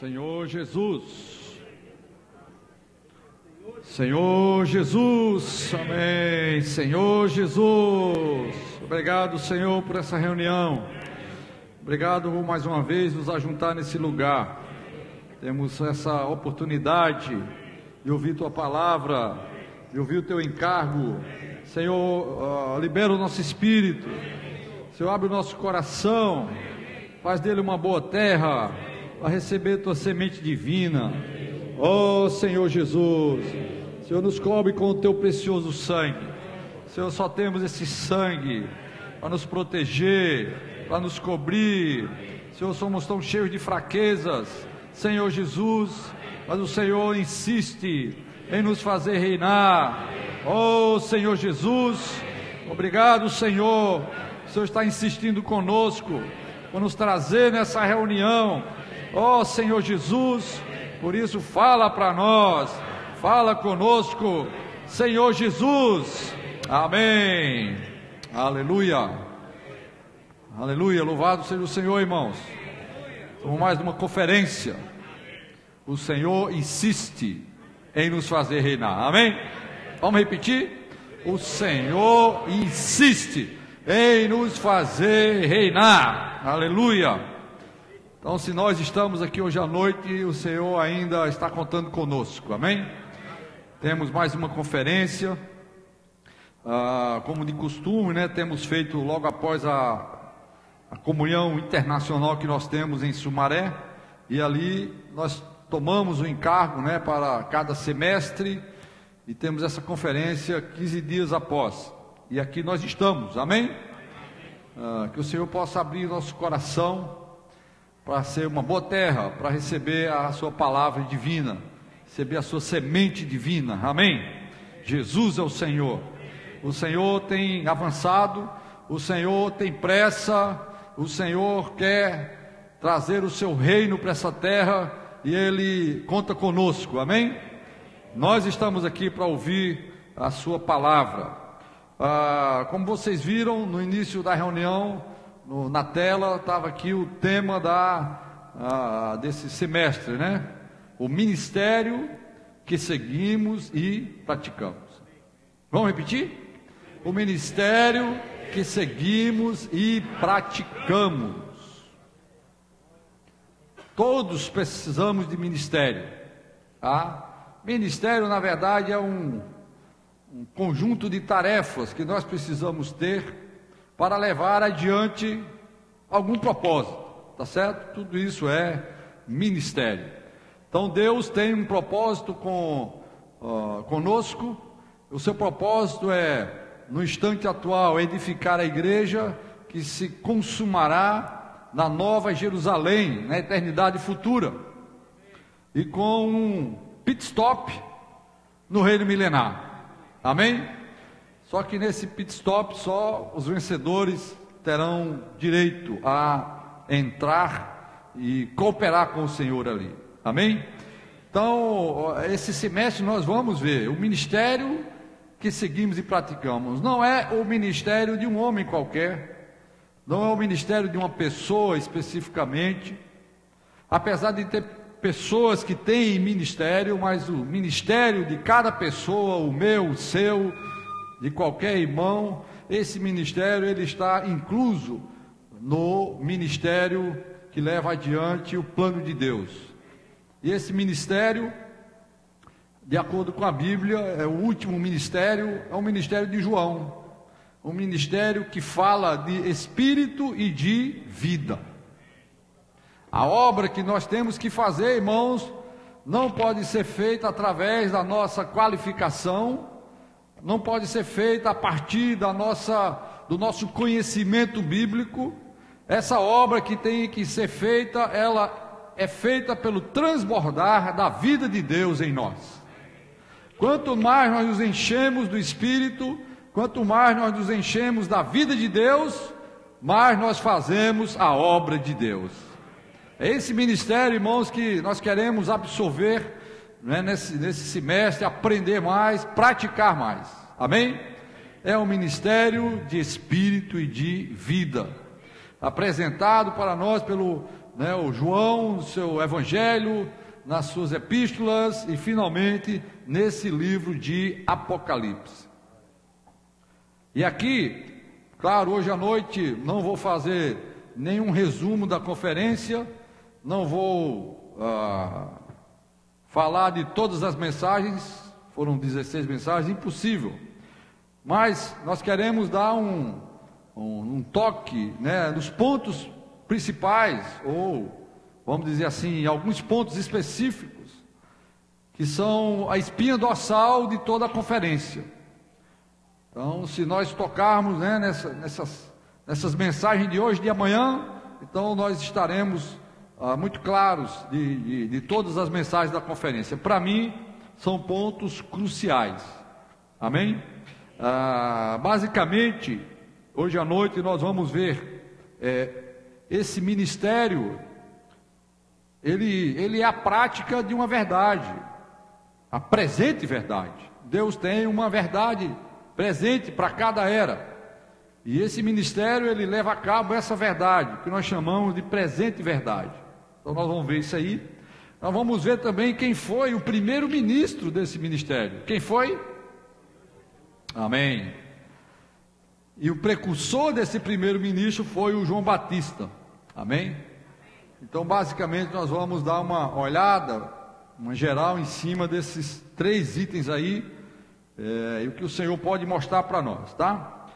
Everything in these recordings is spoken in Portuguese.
Senhor Jesus, Senhor Jesus, amém, Senhor Jesus, obrigado, Senhor, por essa reunião, obrigado por mais uma vez nos ajuntar nesse lugar. Temos essa oportunidade de ouvir Tua palavra, de ouvir o Teu encargo. Senhor, libera o nosso espírito, Senhor, abre o nosso coração, faz dele uma boa terra, para receber Tua semente divina. Ó Senhor Jesus, Senhor, nos cobre com o Teu precioso sangue. Senhor, só temos esse sangue para nos proteger, para nos cobrir. Senhor, somos tão cheios de fraquezas, Senhor Jesus, mas o Senhor insiste em nos fazer reinar. Ó Senhor Jesus, obrigado, Senhor. O Senhor está insistindo conosco, por nos trazer nessa reunião. Ó Senhor Jesus, por isso fala para nós, fala conosco, Senhor Jesus, amém, aleluia, aleluia, louvado seja o Senhor, irmãos. Somos mais uma conferência, o Senhor insiste em nos fazer reinar, amém? Vamos repetir? O Senhor insiste em nos fazer reinar, aleluia. Então, se nós estamos aqui hoje à noite, o Senhor ainda está contando conosco, amém? Temos mais uma conferência, como de costume, né? Temos feito logo após a comunhão internacional que nós temos em Sumaré, e ali nós tomamos o encargo, né, para cada semestre, e temos essa conferência 15 dias após, e aqui nós estamos, amém? Que o Senhor possa abrir nosso coração para ser uma boa terra, para receber a sua palavra divina, receber a sua semente divina, amém? Jesus é o Senhor tem avançado, o Senhor tem pressa, o Senhor quer trazer o seu reino para essa terra, e Ele conta conosco, amém? Nós estamos aqui para ouvir a sua palavra. Como vocês viram no início da reunião, na tela estava aqui o tema desse semestre, né? O ministério que seguimos e praticamos. Vamos repetir? O ministério que seguimos e praticamos. Todos precisamos de ministério, tá? Ministério, na verdade, é um conjunto de tarefas que nós precisamos ter para levar adiante algum propósito, tá certo? Tudo isso é ministério. Então Deus tem um propósito conosco. O seu propósito é, no instante atual, edificar a igreja que se consumará na Nova Jerusalém, na eternidade futura, e com um pit stop no reino milenar, amém? Só que nesse pit stop só os vencedores terão direito a entrar e cooperar com o Senhor ali, amém? Então, esse semestre nós vamos ver o ministério que seguimos e praticamos. Não é o ministério de um homem qualquer, não é o ministério de uma pessoa especificamente, apesar de ter pessoas que têm ministério, mas o ministério de cada pessoa, o meu, o seu, de qualquer irmão, esse ministério ele está incluso no ministério que leva adiante o plano de Deus. E esse ministério, de acordo com a Bíblia, é o último ministério, é o ministério de João, um ministério que fala de espírito e de vida. A obra que nós temos que fazer, irmãos, não pode ser feita através da nossa qualificação, não pode ser feita a partir do nosso conhecimento bíblico. Essa obra que tem que ser feita, ela é feita pelo transbordar da vida de Deus em nós. Quanto mais nós nos enchemos do Espírito, quanto mais nós nos enchemos da vida de Deus, mais nós fazemos a obra de Deus. É esse ministério, irmãos, que nós queremos absorver, né, nesse semestre, aprender mais, praticar mais, amém? É um ministério de espírito e de vida, apresentado para nós pelo né, o João, no seu Evangelho, nas suas epístolas e finalmente nesse livro de Apocalipse. E aqui, claro, hoje à noite não vou fazer nenhum resumo da conferência, não vou falar de todas as mensagens, foram 16 mensagens, impossível, mas nós queremos dar um toque, né, nos pontos principais, ou vamos dizer assim, alguns pontos específicos, que são a espinha dorsal de toda a conferência. Então, se nós tocarmos, né, nessas mensagens de hoje e de amanhã, então nós estaremos muito claros de todas as mensagens da conferência. Para mim, são pontos cruciais. Amém? Basicamente, hoje à noite nós vamos ver esse ministério. Ele é a prática de uma verdade, a presente verdade. Deus tem uma verdade presente para cada era, e esse ministério ele leva a cabo essa verdade, que nós chamamos de presente verdade. Então nós vamos ver isso aí. Nós vamos ver também quem foi o primeiro ministro desse ministério. Quem foi? Amém. E o precursor desse primeiro ministro foi o João Batista. Amém? Então, basicamente, nós vamos dar uma olhada, uma geral em cima desses 3 itens aí, e o que o Senhor pode mostrar para nós, tá?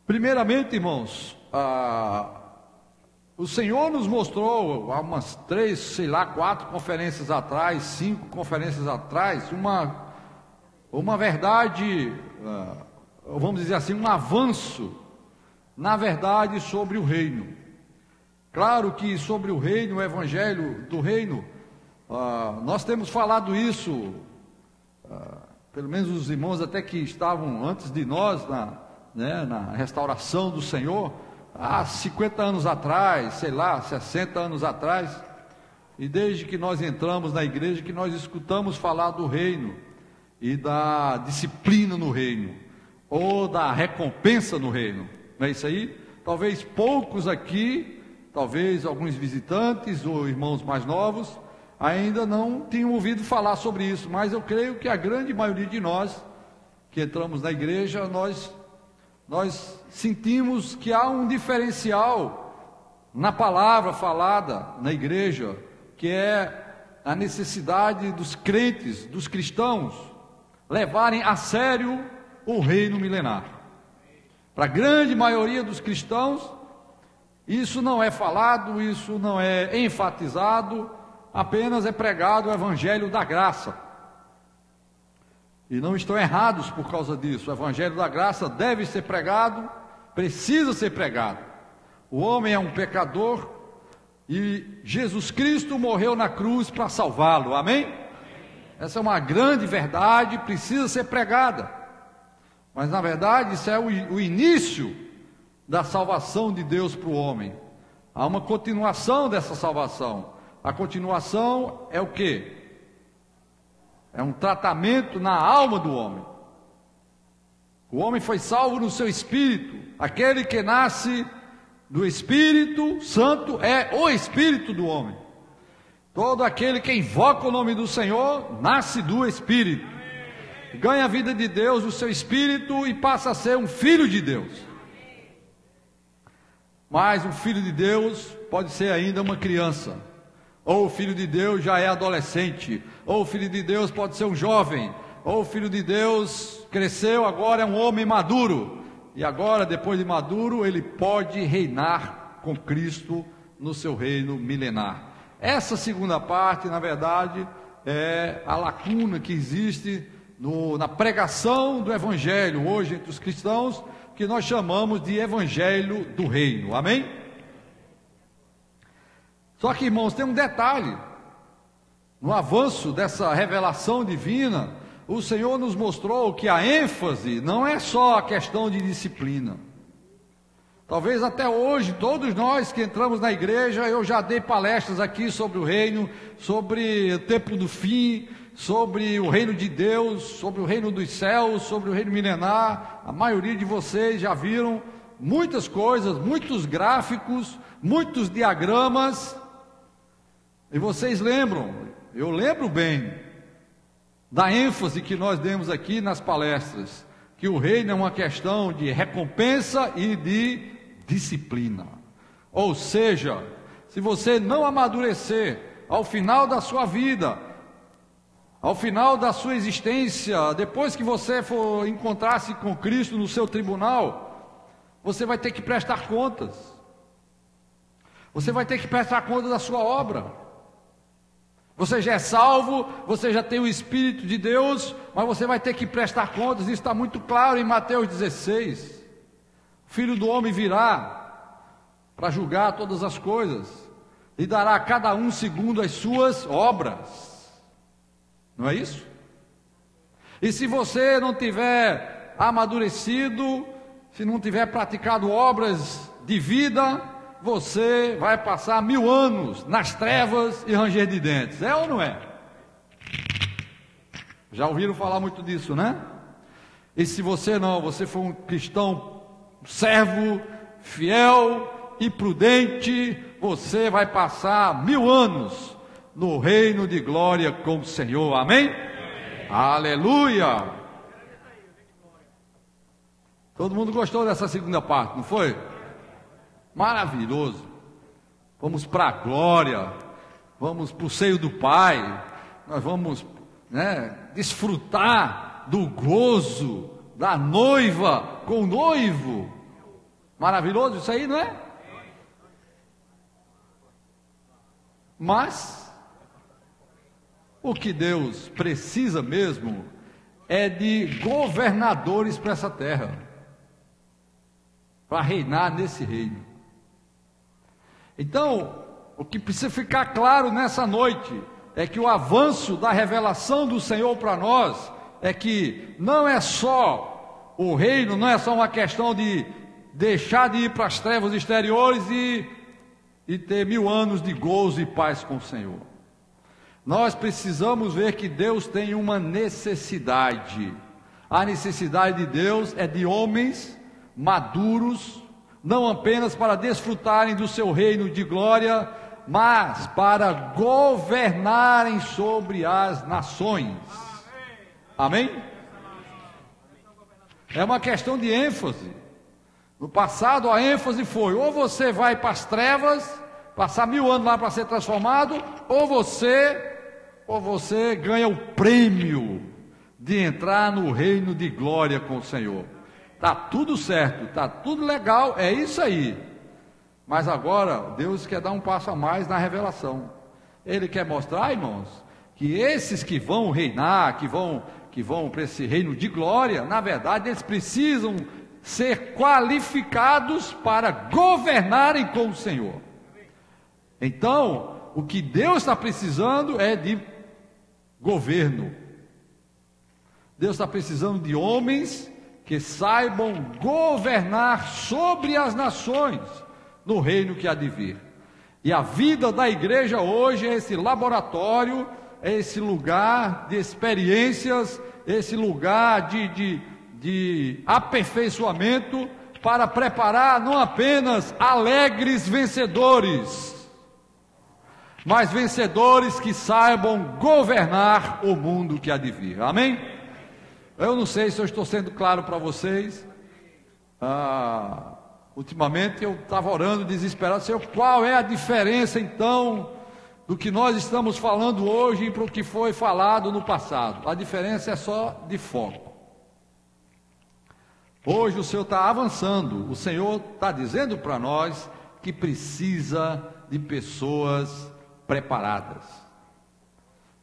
Primeiramente, irmãos, o Senhor nos mostrou há umas 3, sei lá, 4 conferências atrás, 5 conferências atrás, uma verdade, vamos dizer assim, um avanço na verdade sobre o reino. Claro que sobre o reino, o evangelho do reino, nós temos falado isso, pelo menos os irmãos até que estavam antes de nós na restauração do Senhor, há 50 anos atrás, sei lá, 60 anos atrás, e desde que nós entramos na igreja, que nós escutamos falar do reino e da disciplina no reino, ou da recompensa no reino. Não é isso aí? Talvez poucos aqui, talvez alguns visitantes ou irmãos mais novos, ainda não tinham ouvido falar sobre isso, mas eu creio que a grande maioria de nós, que entramos na igreja, nós sentimos que há um diferencial na palavra falada na igreja, que é a necessidade dos crentes, dos cristãos, levarem a sério o reino milenar. Para a grande maioria dos cristãos, isso não é falado, isso não é enfatizado, apenas é pregado o evangelho da graça. E não estão errados por causa disso. O evangelho da graça deve ser pregado, precisa ser pregado. O homem é um pecador e Jesus Cristo morreu na cruz para salvá-lo. Amém? Essa é uma grande verdade, precisa ser pregada. Mas na verdade isso é o início da salvação de Deus para o homem. Há uma continuação dessa salvação. A continuação é o quê? É um tratamento na alma do homem. O homem foi salvo no seu espírito. Aquele que nasce do Espírito Santo é o espírito do homem. Todo aquele que invoca o nome do Senhor nasce do Espírito. Ganha a vida de Deus, o seu espírito, e passa a ser um filho de Deus. Mas um filho de Deus pode ser ainda uma criança, ou o filho de Deus já é adolescente, ou o filho de Deus pode ser um jovem, ou o filho de Deus cresceu, agora é um homem maduro, e agora, depois de maduro, ele pode reinar com Cristo no seu reino milenar. Essa segunda parte, na verdade, é a lacuna que existe na pregação do evangelho hoje entre os cristãos, que nós chamamos de evangelho do reino. Amém? Só que, irmãos, tem um detalhe. No avanço dessa revelação divina, o Senhor nos mostrou que a ênfase não é só a questão de disciplina. Talvez até hoje, todos nós que entramos na igreja, eu já dei palestras aqui sobre o reino, sobre o tempo do fim, sobre o reino de Deus, sobre o reino dos céus, sobre o reino milenar. A maioria de vocês já viram muitas coisas, muitos gráficos, muitos diagramas. E vocês lembram, eu lembro bem, da ênfase que nós demos aqui nas palestras, que o reino é uma questão de recompensa e de disciplina. Ou seja, se você não amadurecer ao final da sua vida, ao final da sua existência, depois que você for encontrar-se com Cristo no seu tribunal, você vai ter que prestar contas. Você vai ter que prestar conta da sua obra. Você já é salvo, você já tem o Espírito de Deus, mas você vai ter que prestar contas. Isso está muito claro em Mateus 16. O Filho do Homem virá para julgar todas as coisas e dará a cada um segundo as suas obras. Não é isso? E se você não tiver amadurecido, se não tiver praticado obras de vida, você vai passar 1000 anos nas trevas e ranger de dentes. É ou não é? Já ouviram falar muito disso, né? E se você não, você for um cristão servo, fiel e prudente, você vai passar 1000 anos no reino de glória com o Senhor. Amém? Amém. Aleluia! Todo mundo gostou dessa segunda parte, não foi? Maravilhoso. Vamos para a glória, vamos para o seio do Pai, nós vamos, desfrutar do gozo da noiva com o noivo. Maravilhoso isso aí, não é? Mas o que Deus precisa mesmo é de governadores para essa terra, para reinar nesse reino. Então, o que precisa ficar claro nessa noite é que o avanço da revelação do Senhor para nós é que não é só o reino, não é só uma questão de deixar de ir para as trevas exteriores e ter 1000 anos de gozo e paz com o Senhor. Nós precisamos ver que Deus tem uma necessidade. A necessidade de Deus é de homens maduros, não apenas para desfrutarem do seu reino de glória, mas para governarem sobre as nações. Amém? É uma questão de ênfase. No passado a ênfase foi: ou você vai para as trevas, passar 1000 anos lá para ser transformado, ou você ganha o prêmio de entrar no reino de glória com o Senhor. Está tudo certo, está tudo legal, é isso aí. Mas agora Deus quer dar um passo a mais na revelação. Ele quer mostrar, irmãos, que esses que vão reinar, que vão para esse reino de glória, na verdade eles precisam ser qualificados para governarem com o Senhor. Então, o que Deus está precisando é de governo. Deus está precisando de homens que saibam governar sobre as nações no reino que há de vir. E a vida da igreja hoje é esse laboratório, é esse lugar de experiências, esse lugar de aperfeiçoamento para preparar não apenas alegres vencedores, mas vencedores que saibam governar o mundo que há de vir. Amém? Eu não sei se eu estou sendo claro para vocês. Ultimamente eu estava orando desesperado, Senhor, qual é a diferença então do que nós estamos falando hoje para o que foi falado no passado? A diferença é só de foco. Hoje o Senhor está avançando, o Senhor está dizendo para nós que precisa de pessoas preparadas.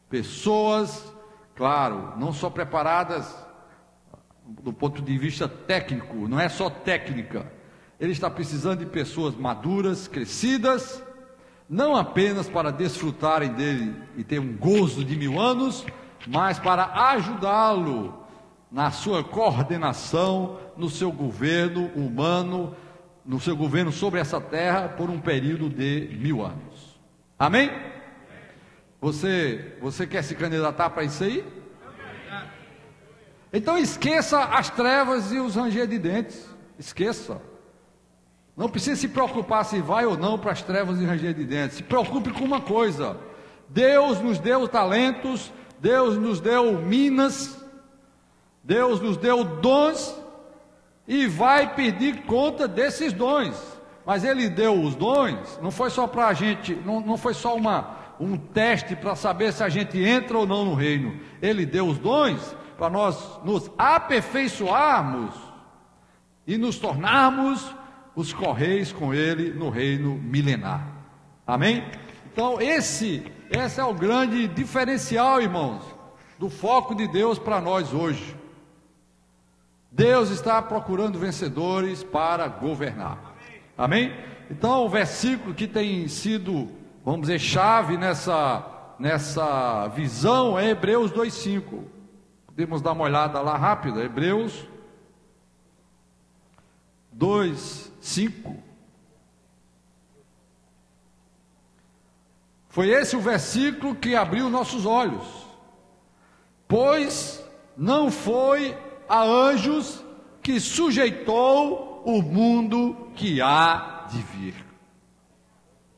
Pessoas, claro, não só preparadas do ponto de vista técnico, não é só técnica. Ele está precisando de pessoas maduras, crescidas, não apenas para desfrutarem dele e ter um gozo de 1000 anos, mas para ajudá-lo na sua coordenação, no seu governo humano, no seu governo sobre essa terra por um período de 1000 anos. Amém? Você quer se candidatar para isso aí? Então esqueça as trevas e os ranger de dentes. Esqueça. Não precisa se preocupar se vai ou não para as trevas e ranger de dentro. Se preocupe com uma coisa: Deus nos deu talentos, Deus nos deu minas, Deus nos deu dons e vai pedir conta desses dons. Mas Ele deu os dons, não foi só para a gente, não foi só um teste para saber se a gente entra ou não no reino. Ele deu os dons para nós nos aperfeiçoarmos e nos tornarmos os correios com Ele no reino milenar. Amém? Então esse é o grande diferencial, irmãos, do foco de Deus para nós hoje. Deus está procurando vencedores para governar. Amém? Então o versículo que tem sido, vamos dizer, chave nessa visão é Hebreus 2:5. Podemos dar uma olhada lá rápida, Hebreus 2:5. Foi esse o versículo que abriu nossos olhos. Pois não foi a anjos que sujeitou o mundo que há de vir,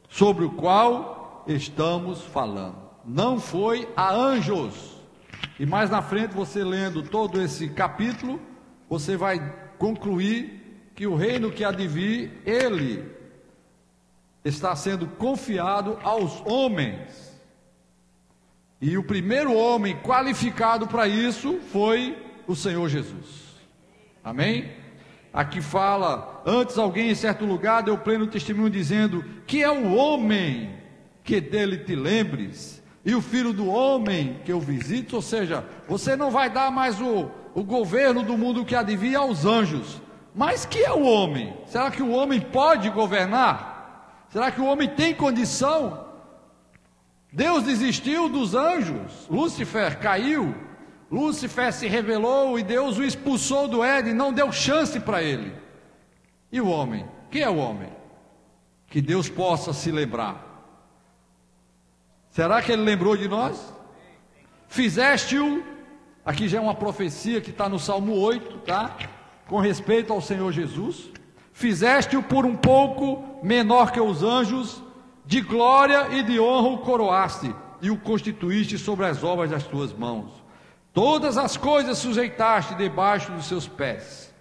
sobre o qual estamos falando. Não foi a anjos. E mais na frente, você lendo todo esse capítulo, você vai concluir que o reino que há de vir, ele está sendo confiado aos homens. E o primeiro homem qualificado para isso foi o Senhor Jesus. Amém? Aqui fala: antes alguém em certo lugar deu pleno testemunho dizendo: que é o homem que dele te lembres, e o filho do homem que eu visito. Ou seja, você não vai dar mais o governo do mundo que há de vir aos anjos. Mas que é o homem? Será que o homem pode governar? Será que o homem tem condição? Deus desistiu dos anjos, Lúcifer caiu, Lúcifer se rebelou e Deus o expulsou do Éden, não deu chance para ele. E o homem? Quem é o homem? Que Deus possa se lembrar. Será que ele lembrou de nós? Fizeste-o, aqui já é uma profecia que está no Salmo 8, tá? Com respeito ao Senhor Jesus. Fizeste-o por um pouco menor que os anjos, de glória e de honra o coroaste, e o constituíste sobre as obras das tuas mãos. Todas as coisas sujeitaste debaixo dos seus pés.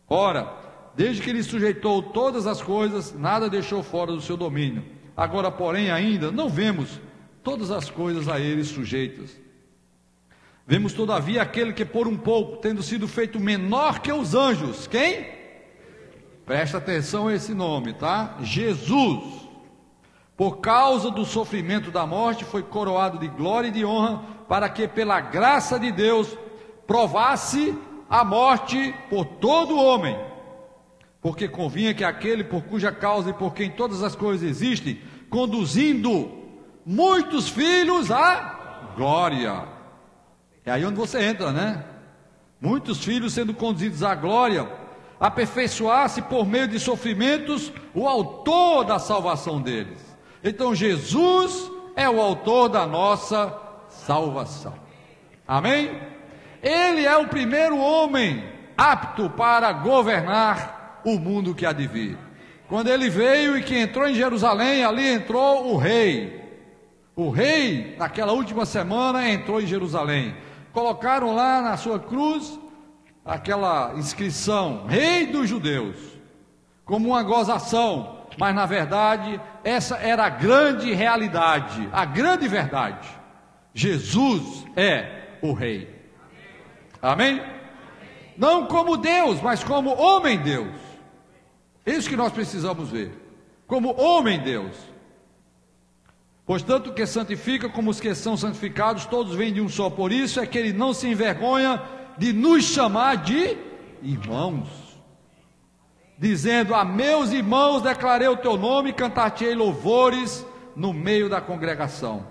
Ora, desde que ele sujeitou todas as coisas, nada deixou fora do seu domínio. Agora, porém, ainda não vemos todas as coisas a ele sujeitas. Vemos, todavia, aquele que por um pouco, tendo sido feito menor que os anjos. Quem? Presta atenção a esse nome, tá? Jesus. Por causa do sofrimento da morte, foi coroado de glória e de honra, para que pela graça de Deus provasse a morte por todo homem, porque convinha que aquele por cuja causa e por quem todas as coisas existem, conduzindo muitos filhos à glória. É aí onde você entra, né? Muitos filhos sendo conduzidos à glória, aperfeiçoasse por meio de sofrimentos o autor da salvação deles. Então Jesus é o autor da nossa salvação. Amém? Ele é o primeiro homem apto para governar o mundo que há de vir. Quando ele veio e que entrou em Jerusalém, ali entrou o rei. O rei, naquela última semana, entrou em Jerusalém. Colocaram lá na sua cruz aquela inscrição: Rei dos Judeus, como uma gozação. Mas na verdade, essa era a grande realidade, a grande verdade. Jesus é o Rei. Amém? Não como Deus, mas como homem Deus. Isso que nós precisamos ver. Como homem Deus. Pois tanto que santifica como os que são santificados, todos vêm de um só. Por isso é que ele não se envergonha de nos chamar de irmãos, dizendo: a meus irmãos declarei o teu nome, cantar-te-ei louvores no meio da congregação.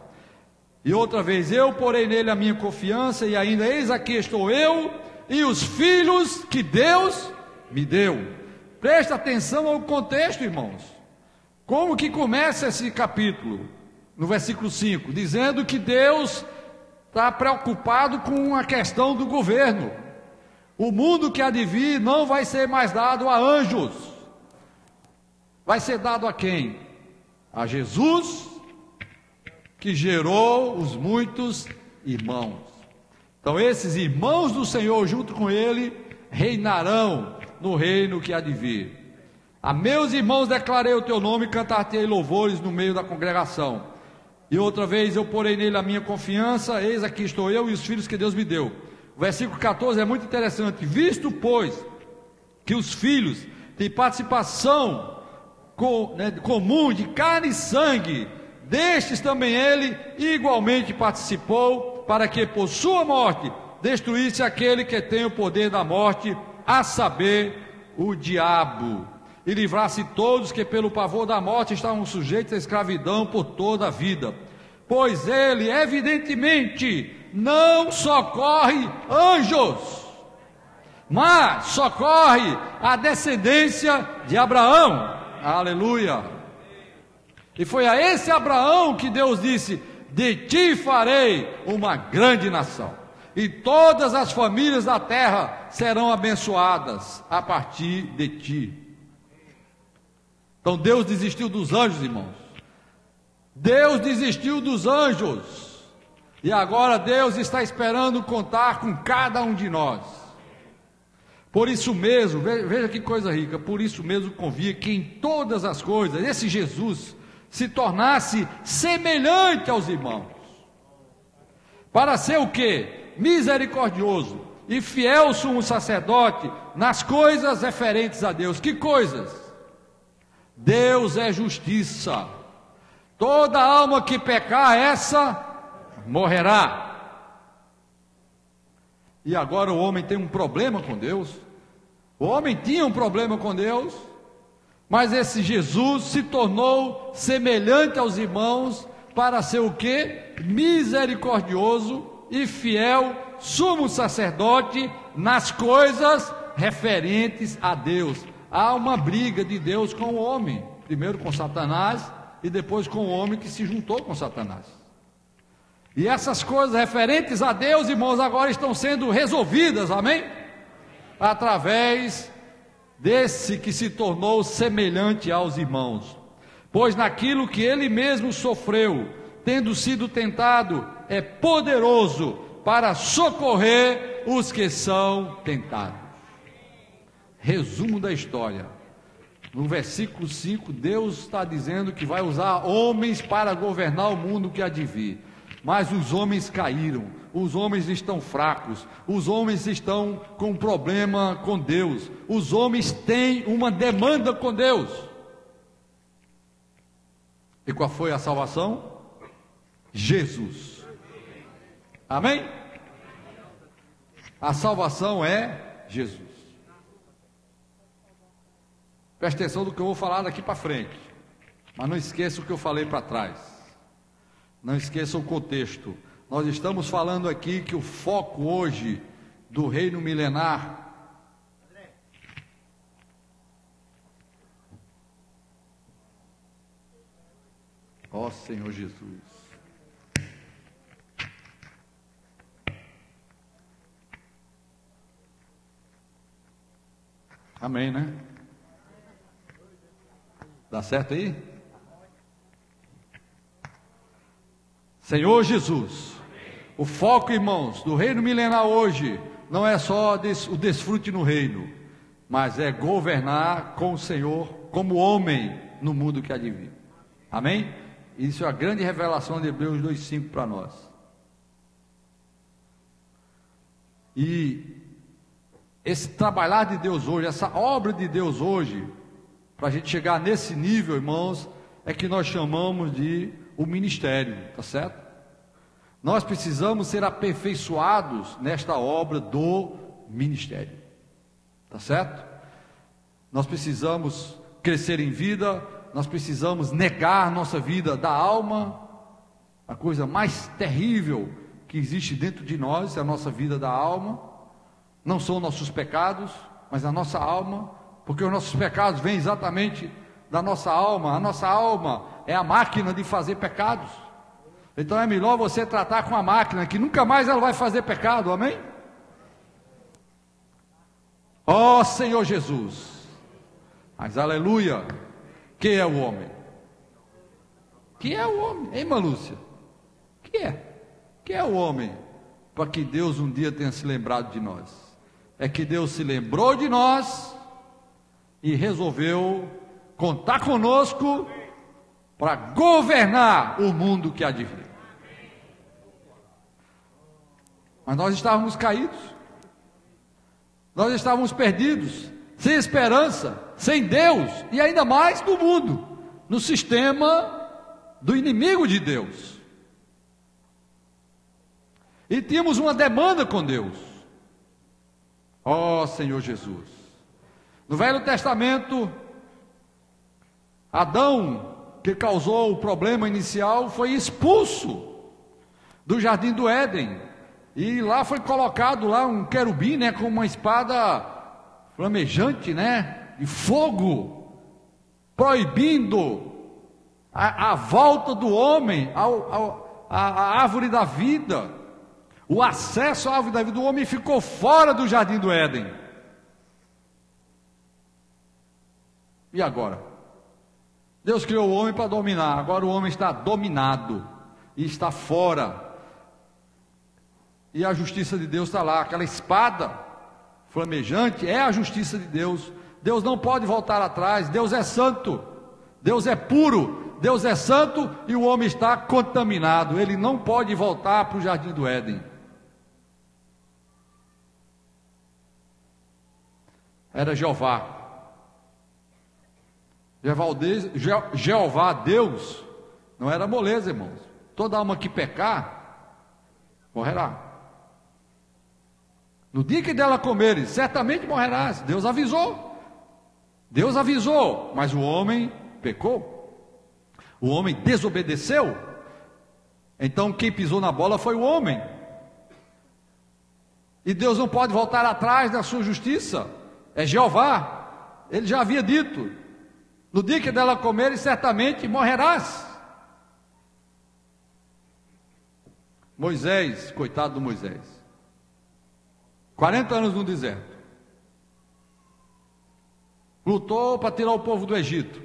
E outra vez: eu porei nele a minha confiança, e ainda eis aqui estou eu e os filhos que Deus me deu. Presta atenção ao contexto, irmãos. Como que começa esse capítulo? No versículo 5, dizendo que Deus está preocupado com a questão do governo. O mundo que há de vir não vai ser mais dado a anjos. vai ser dado a quem? A Jesus, que gerou os muitos irmãos. Então esses irmãos do Senhor junto com ele reinarão no reino que há de vir. A meus irmãos declarei o teu nome e cantar-te-ei louvores no meio da congregação. E outra vez eu porei nele a minha confiança, eis aqui estou eu e os filhos que Deus me deu. O versículo 14 é muito interessante. Visto, pois, que os filhos têm participação comum de carne e sangue, destes também ele igualmente participou, para que por sua morte destruísse aquele que tem o poder da morte, a saber, o diabo, e livrasse todos que pelo pavor da morte estavam sujeitos à escravidão por toda a vida. Pois ele, evidentemente, não socorre anjos, mas socorre a descendência de Abraão. Aleluia! E foi a esse Abraão que Deus disse: de ti farei uma grande nação, e todas as famílias da terra serão abençoadas a partir de ti. Então Deus desistiu dos anjos, irmãos. Deus desistiu dos anjos. E agora Deus está esperando contar com cada um de nós. Por isso mesmo, veja que coisa rica, por isso mesmo convia que em todas as coisas, esse Jesus se tornasse semelhante aos irmãos. Para ser o quê? Misericordioso e fiel sumo sacerdote nas coisas referentes a Deus. Que coisas? Deus é justiça. Toda alma que pecar, essa morrerá. E agora o homem tem um problema com Deus. O homem tinha um problema com Deus, mas esse Jesus se tornou semelhante aos irmãos para ser o quê? Misericordioso e fiel sumo sacerdote nas coisas referentes a Deus. Há uma briga de Deus com o homem, primeiro com Satanás e depois com o homem que se juntou com Satanás. E essas coisas referentes a Deus, irmãos, agora estão sendo resolvidas, amém? Através desse que se tornou semelhante aos irmãos. Pois naquilo que ele mesmo sofreu, tendo sido tentado, é poderoso para socorrer os que são tentados. Resumo da história. No versículo 5, Deus está dizendo que vai usar homens para governar o mundo que há de vir. Mas os homens caíram, os homens estão fracos, os homens estão com problema com Deus, os homens têm uma demanda com Deus. E qual foi a salvação? Jesus. Amém? A salvação é Jesus. Preste atenção do que eu vou falar daqui para frente, mas não esqueça o que eu falei para trás, não esqueça o contexto. Nós estamos falando aqui que o foco hoje do reino milenar ó Senhor Jesus, amém, né? Dá certo aí? Senhor Jesus, o foco, irmãos, do reino milenar hoje não é só o desfrute no reino, mas é governar com o Senhor como homem no mundo que há de vir. Amém? Isso é a grande revelação de Hebreus 2:5 para nós. E esse trabalhar de Deus hoje, essa obra de Deus hoje, para a gente chegar nesse nível, irmãos, é que nós chamamos de o ministério, tá certo? Nós precisamos ser aperfeiçoados nesta obra do ministério, tá certo? Nós precisamos crescer em vida, nós precisamos negar nossa vida da alma. A coisa mais terrível que existe dentro de nós é a nossa vida da alma. Não são nossos pecados, mas a nossa alma, porque os nossos pecados vêm exatamente da nossa alma. A nossa alma é a máquina de fazer pecados. Então é melhor você tratar com a máquina, que nunca mais ela vai fazer pecado, amém? Ó Senhor Jesus, mas aleluia, Que é o homem? Que é o homem, hein, Malúcia? Que é? Que é o homem? Para que Deus um dia tenha se lembrado de nós. É que Deus se lembrou de nós e resolveu contar conosco para governar o mundo que há de vir. Mas nós estávamos caídos, nós estávamos perdidos, sem esperança, sem Deus e ainda mais no mundo, no sistema do inimigo de Deus. E tínhamos uma demanda com Deus. Ó Senhor Jesus. No Velho Testamento, Adão, que causou o problema inicial, foi expulso do Jardim do Éden. E lá foi colocado lá um querubim, né, com uma espada flamejante, né, de fogo, proibindo a volta do homem à árvore da vida. O acesso à árvore da vida do homem ficou fora do Jardim do Éden. E agora? Deus criou o homem para dominar, agora o homem está dominado e está fora. E a justiça de Deus está lá, aquela espada flamejante é a justiça de Deus. Deus não pode voltar atrás, Deus é santo, Deus é puro, Deus é santo e o homem está contaminado, ele não pode voltar para o Jardim do Éden. Era Jeová. Jeová, Deus, não era moleza, irmãos. Toda alma que pecar, morrerá. No dia que dela comeres, certamente morrerás. Deus avisou, mas o homem pecou, o homem desobedeceu. Então quem pisou na bola foi o homem, e Deus não pode voltar atrás da sua justiça. É Jeová, ele já havia dito: no dia que dela comeres, certamente morrerás. Moisés, coitado do Moisés, 40 anos no deserto, lutou para tirar o povo do Egito,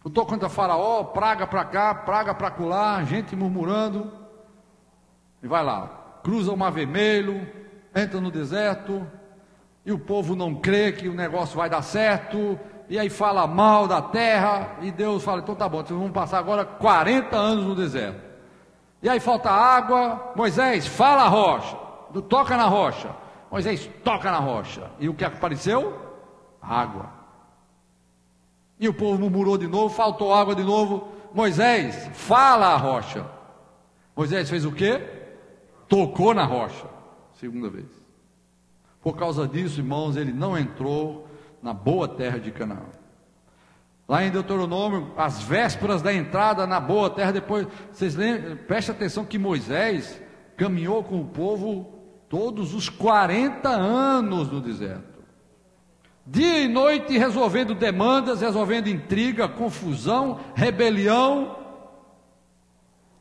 lutou contra Faraó, praga para cá, praga para acolá, gente murmurando, e vai lá, cruza o Mar Vermelho, entra no deserto, e o povo não crê que o negócio vai dar certo, e aí fala mal da terra, e Deus fala: então tá bom, vocês vão passar agora 40 anos no deserto, e aí falta água. Moisés, fala a rocha, toca na rocha. Moisés toca na rocha, e o que apareceu? Água. E o povo murmurou de novo, faltou água de novo. Moisés, fala a rocha. Moisés fez o quê? Tocou na rocha, segunda vez. Por causa disso, irmãos, ele não entrou na boa terra de Canaã. Lá em Deuteronômio, às vésperas da entrada na boa terra, depois, vocês lembram, prestem atenção que Moisés caminhou com o povo todos os 40 anos no deserto, dia e noite, resolvendo demandas, resolvendo intriga, confusão, rebelião,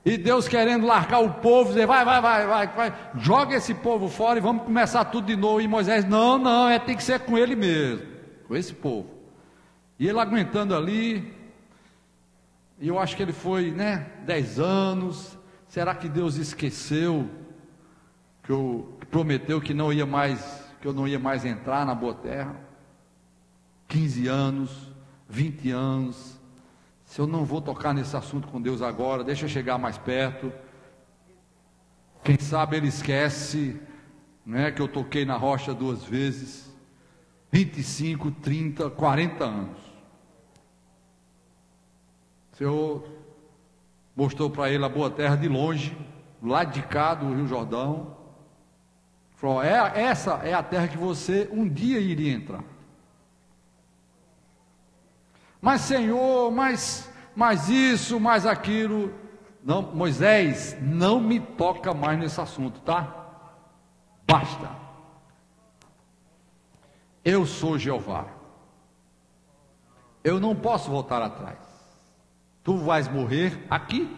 e Deus querendo largar o povo, dizer: vai, joga esse povo fora e vamos começar tudo de novo. E Moisés: não, tem que ser com ele mesmo, com esse povo. E ele aguentando ali, e eu acho que ele foi, 10 anos. Será que Deus esqueceu que prometeu que não ia mais, que eu não ia mais entrar na boa terra? 15 anos, 20 anos. Se eu não vou tocar nesse assunto com Deus agora, deixa eu chegar mais perto. Quem sabe ele esquece, que eu toquei na rocha 2 vezes. 25, 30, 40 anos. O Senhor mostrou para ele a boa terra de longe, lá de cá do Rio Jordão. Falou: essa é a terra que você um dia iria entrar. Mas Senhor, mais isso, mais aquilo. Não, Moisés, não me toca mais nesse assunto, tá? Basta. Eu sou Jeová. Eu não posso voltar atrás. Tu vais morrer aqui.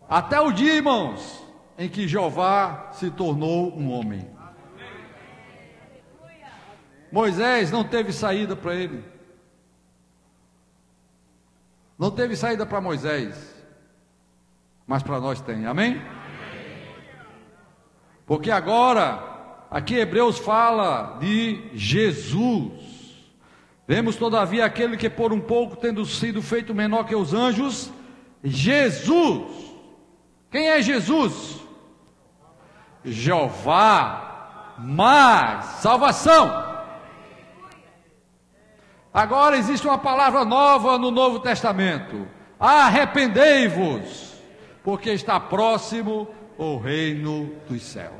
Até o dia, irmãos, em que Jeová se tornou um homem. Moisés não teve saída para ele. Não teve saída para Moisés, mas para nós tem, amém? Porque agora, aqui Hebreus fala de Jesus. Vemos todavia aquele que por um pouco, tendo sido feito menor que os anjos, Jesus. Quem é Jesus? Jeová, mais salvação. Agora existe uma palavra nova no Novo Testamento: arrependei-vos, porque está próximo o reino dos céus.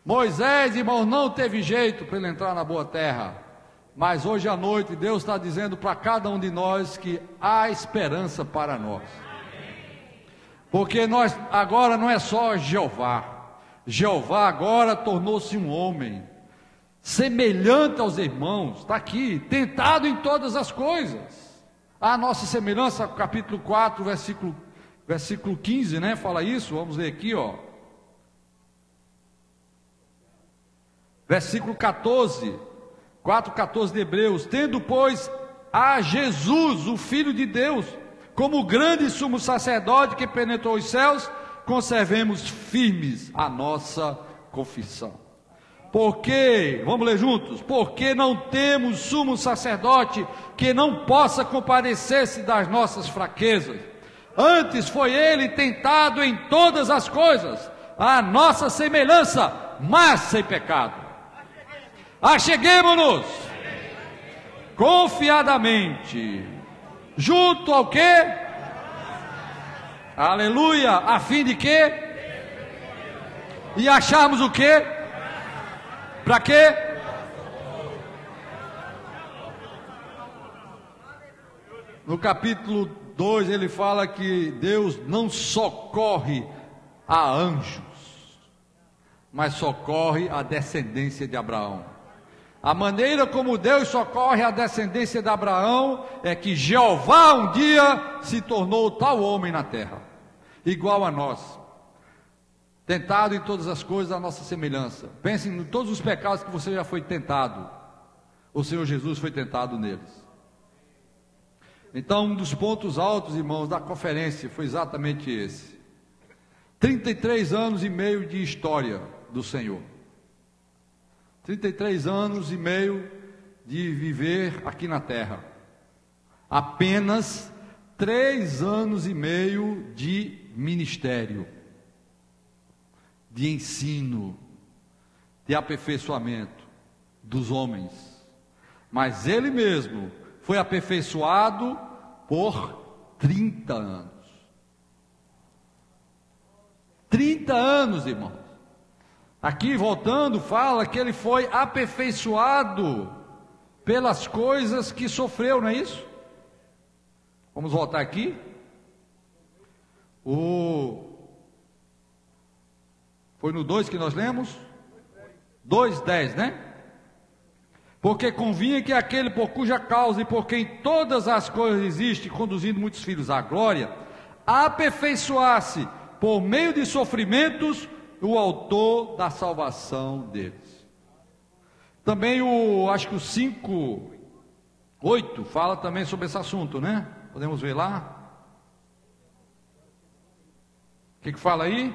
Moisés, irmão, não teve jeito para ele entrar na boa terra, mas hoje à noite Deus está dizendo para cada um de nós que há esperança para nós, porque nós agora não é só Jeová. Jeová agora tornou-se um homem, semelhante aos irmãos, está aqui, tentado em todas as coisas. A nossa semelhança, capítulo 4, versículo 15, né? Fala isso, vamos ler aqui, ó. Versículo 14, 4:14 de Hebreus: tendo, pois, a Jesus, o Filho de Deus, como grande sumo sacerdote que penetrou os céus, conservemos firmes a nossa confissão. Porque, vamos ler juntos, porque não temos sumo sacerdote que não possa compadecer-se das nossas fraquezas. Antes foi ele tentado em todas as coisas, a nossa semelhança, mas sem pecado. Acheguemo-nos confiadamente junto ao quê? Aleluia, a fim de quê? E acharmos o quê? Para quê? No capítulo 2 ele fala que Deus não socorre a anjos, mas socorre a descendência de Abraão. A maneira como Deus socorre a descendência de Abraão é que Jeová um dia se tornou tal homem na terra, igual a nós, tentado em todas as coisas, a nossa semelhança. Pensem em todos os pecados que você já foi tentado, o Senhor Jesus foi tentado neles. Então, um dos pontos altos, irmãos, da conferência foi exatamente esse: 33 anos e meio de história do Senhor, 33 anos e meio de viver aqui na terra, apenas 3 anos e meio de ministério, de ensino, de aperfeiçoamento dos homens, mas ele mesmo foi aperfeiçoado por 30 anos. 30 anos, irmãos. Aqui voltando, fala que ele foi aperfeiçoado pelas coisas que sofreu, não é isso? Vamos voltar aqui. Foi no 2 que nós lemos? 2:10, né? Porque convinha que aquele por cuja causa e por quem todas as coisas existem, conduzindo muitos filhos à glória, aperfeiçoasse por meio de sofrimentos o autor da salvação deles. Também acho que o 5:8 fala também sobre esse assunto, né? Podemos ver lá? O que fala aí?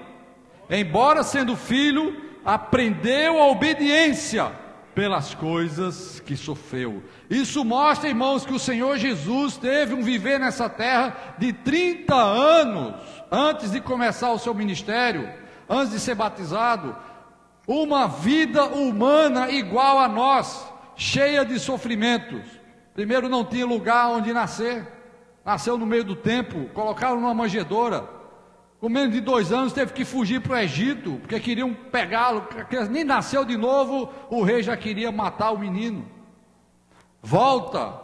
Embora sendo filho, aprendeu a obediência pelas coisas que sofreu. Isso mostra, irmãos, que o Senhor Jesus teve um viver nessa terra de 30 anos, antes de começar o seu ministério, antes de ser batizado, uma vida humana igual a nós, cheia de sofrimentos. Primeiro, não tinha lugar onde nascer, nasceu no meio do templo, colocaram numa manjedoura. Com menos de 2 anos teve que fugir para o Egito, porque queriam pegá-lo, nem nasceu de novo, o rei já queria matar o menino. Volta,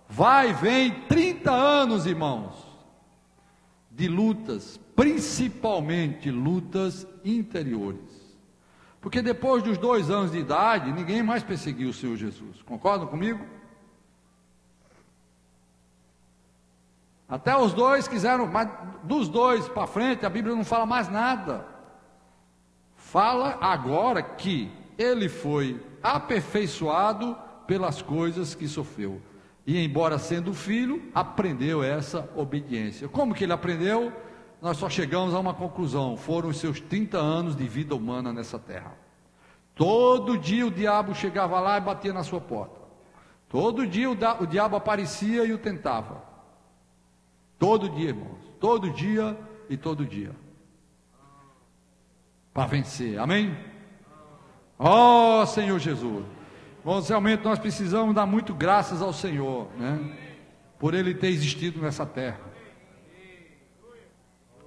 vai, vem, 30 anos, irmãos, de lutas, principalmente lutas interiores. Porque depois dos 2 anos de idade, ninguém mais perseguiu o Senhor Jesus. Concordam comigo? Até os dois quiseram, mas dos dois para frente a Bíblia não fala mais nada. Fala agora que ele foi aperfeiçoado pelas coisas que sofreu. E embora sendo filho, aprendeu essa obediência. Como que ele aprendeu? Nós só chegamos a uma conclusão: foram os seus 30 anos de vida humana nessa terra. Todo dia o diabo chegava lá e batia na sua porta. Todo dia o diabo aparecia e o tentava. Todo dia, irmãos. Todo dia e todo dia. Para vencer. Amém? Ó Senhor Jesus. Irmãos, realmente nós precisamos dar muito graças ao Senhor, né? Por Ele ter existido nessa terra.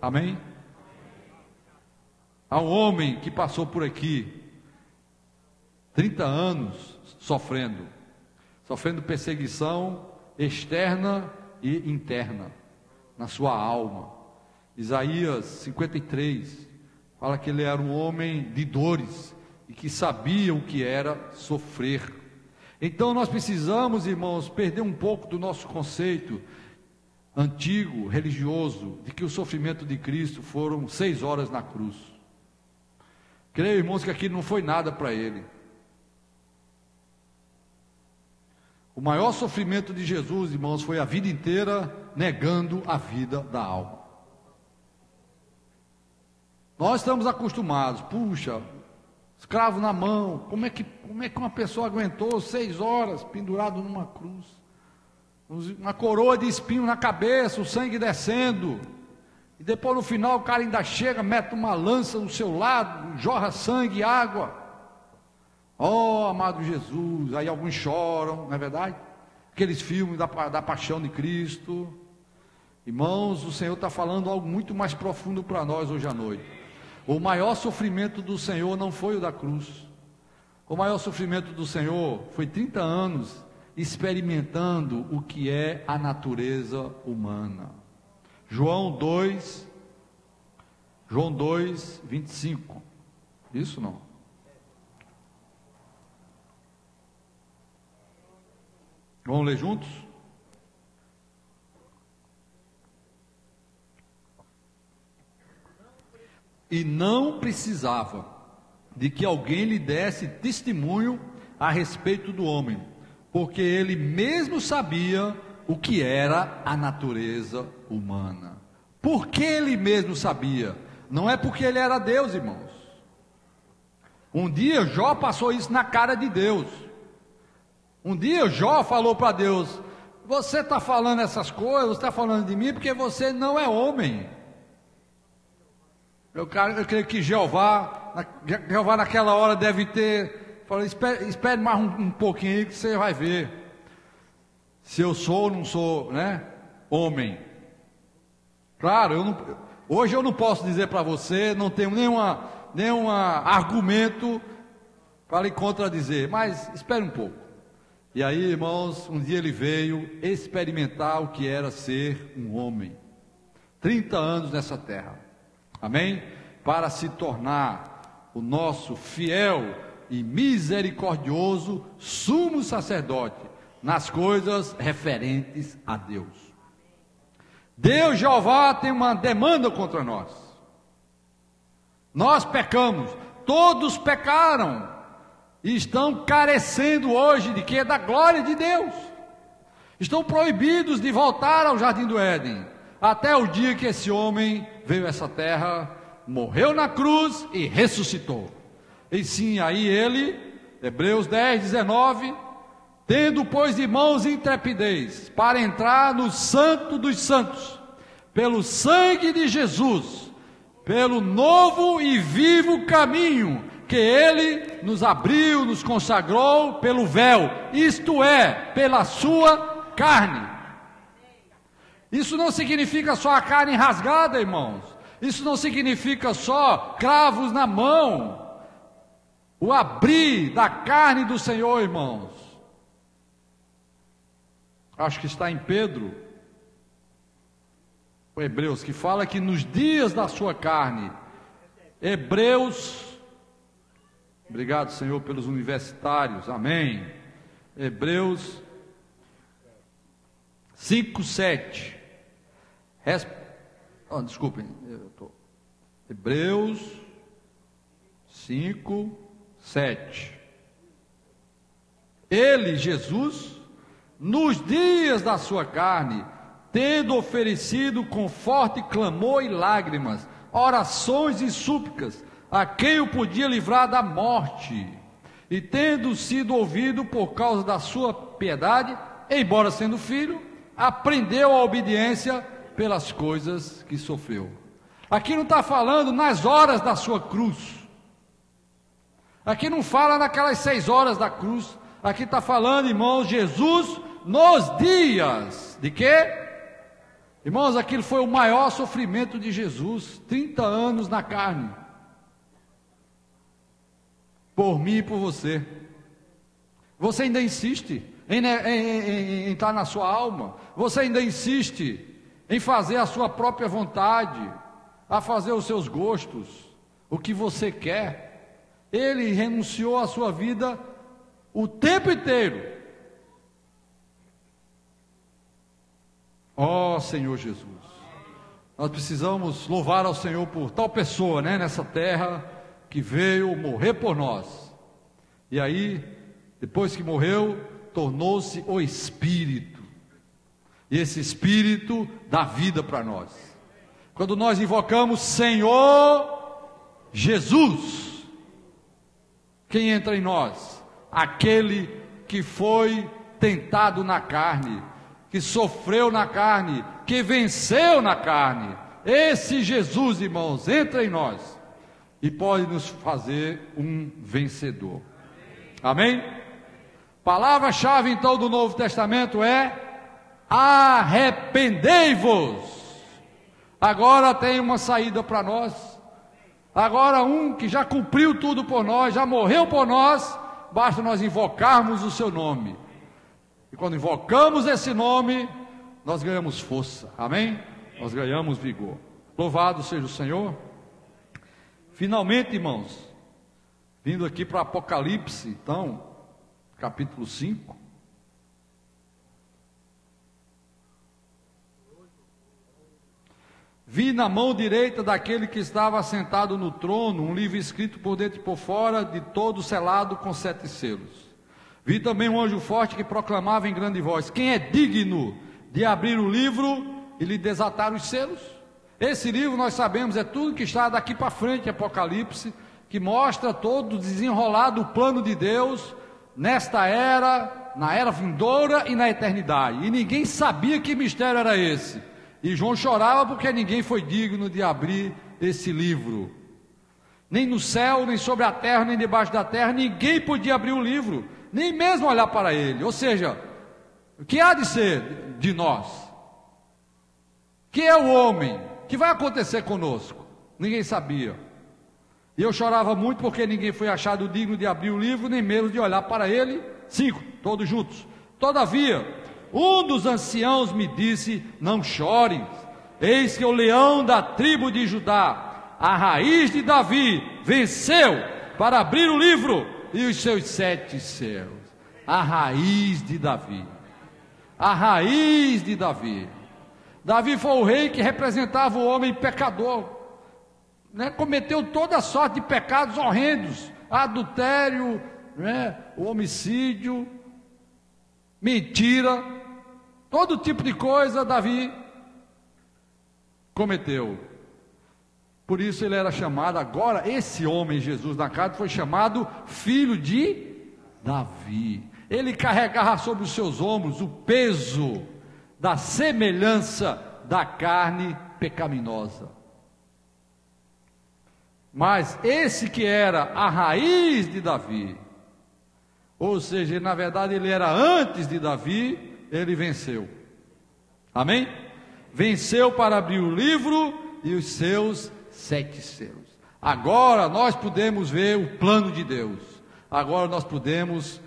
Amém? Há um homem que passou por aqui 30 anos sofrendo perseguição externa e interna na sua alma. Isaías 53 fala que ele era um homem de dores e que sabia o que era sofrer. Então nós precisamos, irmãos, perder um pouco do nosso conceito antigo, religioso, de que o sofrimento de Cristo foram 6 horas na cruz. Creio, irmãos, que aquilo não foi nada para ele. O maior sofrimento de Jesus, irmãos, foi a vida inteira negando a vida da alma. Nós estamos acostumados, puxa, escravo na mão, como é que uma pessoa aguentou 6 horas pendurado numa cruz? Uma coroa de espinho na cabeça, o sangue descendo, e depois no final o cara ainda chega, mete uma lança no seu lado, jorra sangue e água. Oh, amado Jesus. Aí alguns choram, não é verdade? Aqueles filmes da paixão de Cristo. Irmãos, o Senhor está falando algo muito mais profundo para nós hoje à noite. O maior sofrimento do Senhor não foi o da cruz. O maior sofrimento do Senhor foi 30 anos experimentando o que é a natureza humana. João 2, 25. Isso não? Vamos ler juntos? E não precisava de que alguém lhe desse testemunho a respeito do homem, porque ele mesmo sabia o que era a natureza humana. Por que ele mesmo sabia? Não é porque ele era Deus, irmãos. Um dia Jó passou isso na cara de Deus. Um dia Jó falou para Deus: você está falando essas coisas, você está falando de mim porque você não é homem. Eu creio que Jeová naquela hora deve ter falado: espere mais um pouquinho aí que você vai ver se eu sou ou não sou, né, homem. Claro, hoje eu não posso dizer para você, não tenho nenhum argumento para lhe contradizer, mas espere um pouco. E aí, irmãos, um dia ele veio experimentar o que era ser um homem. 30 anos nessa terra. Amém? Para se tornar o nosso fiel e misericordioso sumo sacerdote nas coisas referentes a Deus. Deus, Jeová, tem uma demanda contra nós. Nós pecamos, todos pecaram. E estão carecendo hoje de quê? Da glória de Deus. Estão proibidos de voltar ao jardim do Éden, até o dia que esse homem veio a essa terra, morreu na cruz e ressuscitou. E sim, aí ele, Hebreus 10, 19, tendo, pois, irmãos, intrepidez para entrar no santo dos santos, pelo sangue de Jesus, pelo novo e vivo caminho que ele nos abriu, nos consagrou pelo véu, isto é, pela sua carne. Isso não significa só a carne rasgada, irmãos. Isso não significa só cravos na mão. O abrir da carne do Senhor, irmãos. Acho que está em Pedro, o Hebreus, que fala que nos dias da sua carne, Hebreus. Obrigado, Senhor, pelos universitários, amém. Hebreus 5, 7. Desculpem, Hebreus 5, 7. Ele, Jesus, nos dias da sua carne, tendo oferecido com forte clamor e lágrimas, orações e súplicas, a quem o podia livrar da morte, e tendo sido ouvido por causa da sua piedade, embora sendo filho, aprendeu a obediência pelas coisas que sofreu. Aqui não está falando nas horas da sua cruz, aqui não fala naquelas 6 horas da cruz, aqui está falando, irmãos, Jesus nos dias de quê? Irmãos, aquilo foi o maior sofrimento de Jesus, 30 anos na carne, por mim e por você. Você ainda insiste em estar na sua alma? Você ainda insiste em fazer a sua própria vontade, a fazer os seus gostos, o que você quer? Ele renunciou à sua vida o tempo inteiro. Ó Senhor Jesus, nós precisamos louvar ao Senhor por tal pessoa, nessa terra, que veio morrer por nós, e aí, depois que morreu, tornou-se o Espírito, e esse Espírito dá vida para nós. Quando nós invocamos Senhor Jesus, quem entra em nós? Aquele que foi tentado na carne, que sofreu na carne, que venceu na carne. Esse Jesus, irmãos, entra em nós e pode nos fazer um vencedor. Amém? Palavra-chave então do Novo Testamento é arrependei-vos. Agora tem uma saída para nós. Agora um que já cumpriu tudo por nós, já morreu por nós, basta nós invocarmos o seu nome. E quando invocamos esse nome, nós ganhamos força, amém? Nós ganhamos vigor. Louvado seja o Senhor. Finalmente, irmãos, vindo aqui para Apocalipse, então, capítulo 5. Vi na mão direita daquele que estava assentado no trono um livro escrito por dentro e por fora, de todo selado com 7 selos. Vi também um anjo forte que proclamava em grande voz: quem é digno de abrir o livro e lhe desatar os selos? Esse livro, nós sabemos, é tudo que está daqui para frente, Apocalipse, que mostra todo o desenrolar do plano de Deus nesta era, na era vindoura e na eternidade. E ninguém sabia que mistério era esse. E João chorava porque ninguém foi digno de abrir esse livro. Nem no céu, nem sobre a terra, nem debaixo da terra, ninguém podia abrir o livro, nem mesmo olhar para ele. Ou seja, o que há de ser de nós? Que é o homem? O que vai acontecer conosco? Ninguém sabia. E eu chorava muito porque ninguém foi achado digno de abrir o livro, nem mesmo de olhar para ele. 5, todos juntos. Todavia, um dos anciãos me disse: não chores, eis que o leão da tribo de Judá, a raiz de Davi, venceu para abrir o livro e os seus 7 selos. A raiz de Davi. A raiz de Davi. Davi foi o rei que representava o homem pecador, cometeu toda sorte de pecados horrendos: adultério, o homicídio, mentira, todo tipo de coisa Davi cometeu. Por isso ele era chamado, agora esse homem Jesus na carne foi chamado filho de Davi. Ele carregava sobre os seus ombros o peso da semelhança da carne pecaminosa. Mas esse que era a raiz de Davi, ou seja, na verdade ele era antes de Davi, ele venceu. Amém? Venceu para abrir o livro e os seus 7 selos. Agora nós podemos ver o plano de Deus. Agora nós podemos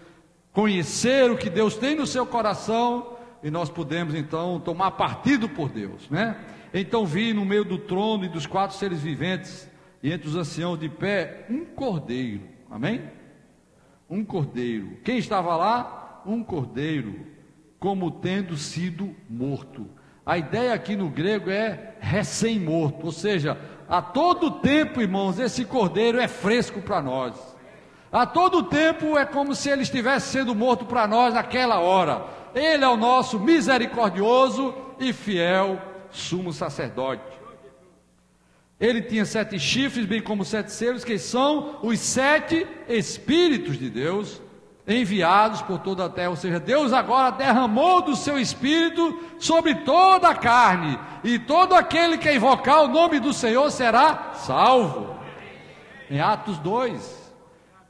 conhecer o que Deus tem no seu coração e nós podemos então tomar partido por Deus, Então vi no meio do trono e dos 4 seres viventes e entre os anciãos de pé um cordeiro. Amém? Um cordeiro. Quem estava lá? Um cordeiro, como tendo sido morto. A ideia aqui no grego é recém-morto, ou seja, a todo tempo, irmãos, esse cordeiro é fresco para nós. A todo tempo é como se ele estivesse sendo morto para nós naquela hora. Ele é o nosso misericordioso e fiel sumo sacerdote. Ele tinha 7 chifres, bem como 7 selos, que são os 7 Espíritos de Deus, enviados por toda a terra. Ou seja, Deus agora derramou do seu Espírito sobre toda a carne, e todo aquele que invocar o nome do Senhor será salvo. Em Atos 2.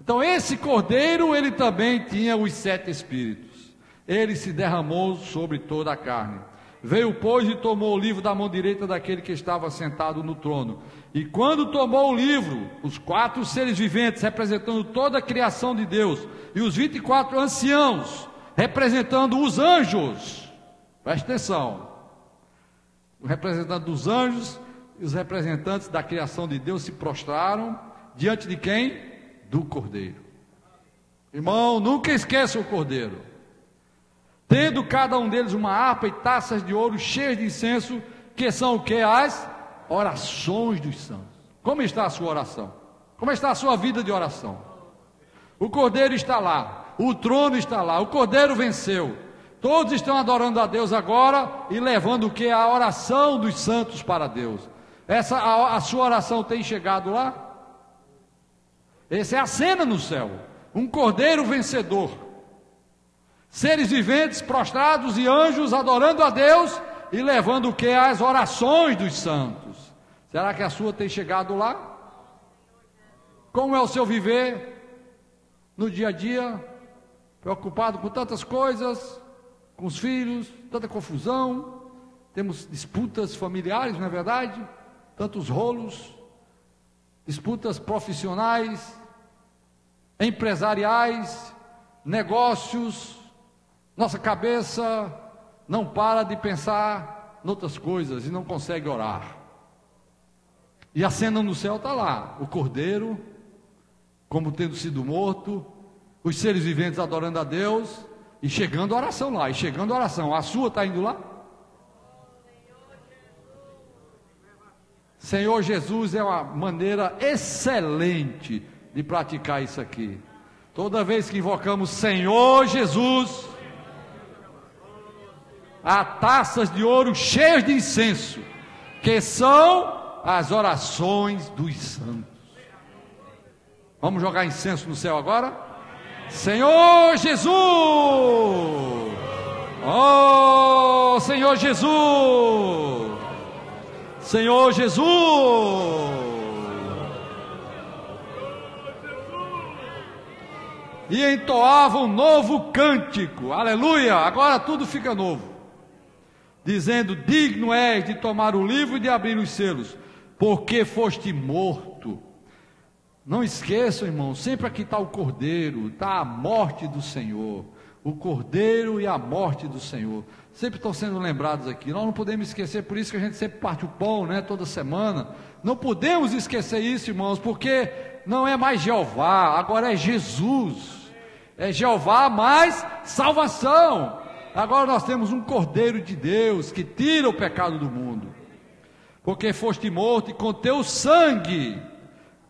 Então esse cordeiro, ele também tinha os 7 Espíritos. Ele se derramou sobre toda a carne. Veio, pois, e tomou o livro da mão direita daquele que estava sentado no trono. E quando tomou o livro, os 4 seres viventes, representando toda a criação de Deus, e os 24 anciãos, representando os anjos, preste atenção, o representante dos anjos e os representantes da criação de Deus se prostraram diante de quem? Do Cordeiro. Irmão, nunca esqueça o Cordeiro. Tendo cada um deles uma harpa e taças de ouro cheias de incenso, que são o que? As orações dos santos. Como está a sua oração? Como está a sua vida de oração? O Cordeiro está lá, o trono está lá, o Cordeiro venceu. Todos estão adorando a Deus agora e levando o que? A oração dos santos para Deus. A sua oração tem chegado lá? Essa é a cena no céu. Um Cordeiro vencedor. Seres viventes prostrados e anjos adorando a Deus e levando o que? As orações dos santos. Será que a sua tem chegado lá? Como é o seu viver no dia a dia? Preocupado com tantas coisas, com os filhos, tanta confusão, temos disputas familiares, não é verdade? Tantos rolos, disputas profissionais, empresariais, negócios. Nossa cabeça não para de pensar noutras coisas e não consegue orar. E a cena no céu está lá, o Cordeiro, como tendo sido morto, os seres viventes adorando a Deus, e chegando a oração lá, e chegando a oração. A sua está indo lá? Senhor Jesus é uma maneira excelente de praticar isso aqui. Toda vez que invocamos Senhor Jesus, há taças de ouro cheias de incenso, que são as orações dos santos. Vamos jogar incenso no céu agora? Senhor Jesus! Oh, Senhor Jesus! Senhor Jesus! E entoava um novo cântico, aleluia! Agora tudo fica novo. Dizendo: digno és de tomar o livro e de abrir os selos, porque foste morto. Não esqueçam, irmãos, sempre aqui está o Cordeiro, está a morte do Senhor, o Cordeiro e a morte do Senhor, sempre estão sendo lembrados aqui. Nós não podemos esquecer, por isso que a gente sempre parte o pão, né, toda semana. Não podemos esquecer isso, irmãos, porque não é mais Jeová, agora é Jesus. É Jeová mais salvação. Agora nós temos um Cordeiro de Deus que tira o pecado do mundo. Porque foste morto e com teu sangue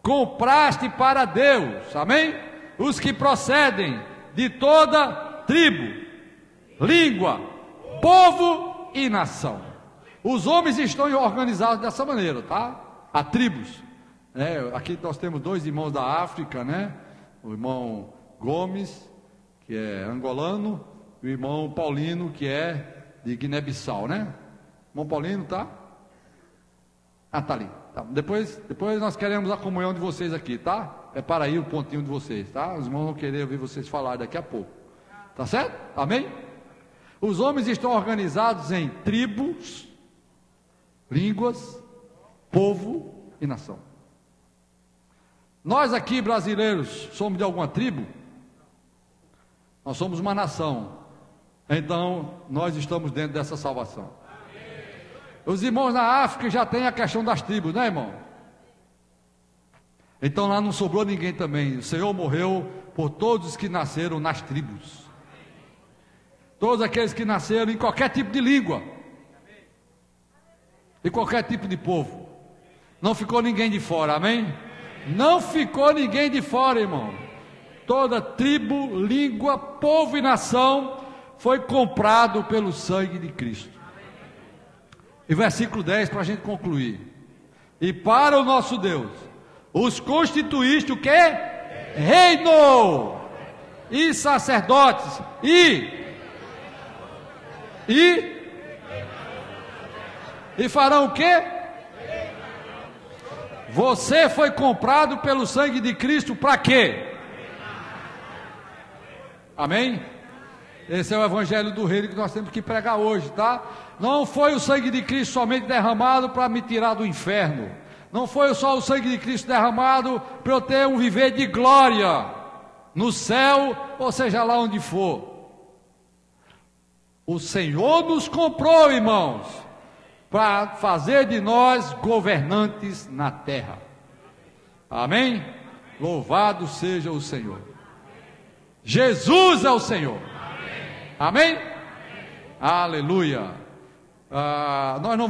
compraste para Deus, amém? Os que procedem de toda tribo, língua, povo e nação. Os homens estão organizados dessa maneira, tá? Há tribos. Aqui nós temos 2 irmãos da África, né? O irmão Gomes, que é angolano, e o irmão Paulino, que é de Guiné-Bissau, né? O irmão Paulino tá? Tá ali. Tá. Depois nós queremos a comunhão de vocês aqui, tá? Prepara aí o pontinho de vocês, tá? Os irmãos vão querer ouvir vocês falar daqui a pouco. Tá certo? Amém? Os homens estão organizados em tribos, línguas, povo e nação. Nós aqui brasileiros somos de alguma tribo? Nós somos uma nação. Então nós estamos dentro dessa salvação. Os irmãos na África já tem a questão das tribos, né, irmão? Então lá não sobrou ninguém também. O Senhor morreu por todos que nasceram nas tribos. Todos aqueles que nasceram em qualquer tipo de língua. e qualquer tipo de povo. Não ficou ninguém de fora, amém? Não ficou ninguém de fora, irmão. Toda tribo, língua, povo e nação foi comprado pelo sangue de Cristo. E versículo 10 para a gente concluir. E para o nosso Deus, os constituíste o quê? Reino e sacerdotes e farão o quê? Você foi comprado pelo sangue de Cristo para quê? Amém? Esse é o evangelho do reino que nós temos que pregar hoje, tá? Não foi o sangue de Cristo somente derramado para me tirar do inferno. Não foi só o sangue de Cristo derramado para eu ter um viver de glória no céu, ou seja lá onde for. O Senhor nos comprou, irmãos, para fazer de nós governantes na terra. Amém? Louvado seja o Senhor. Jesus é o Senhor. Amém? Aleluia. Nós não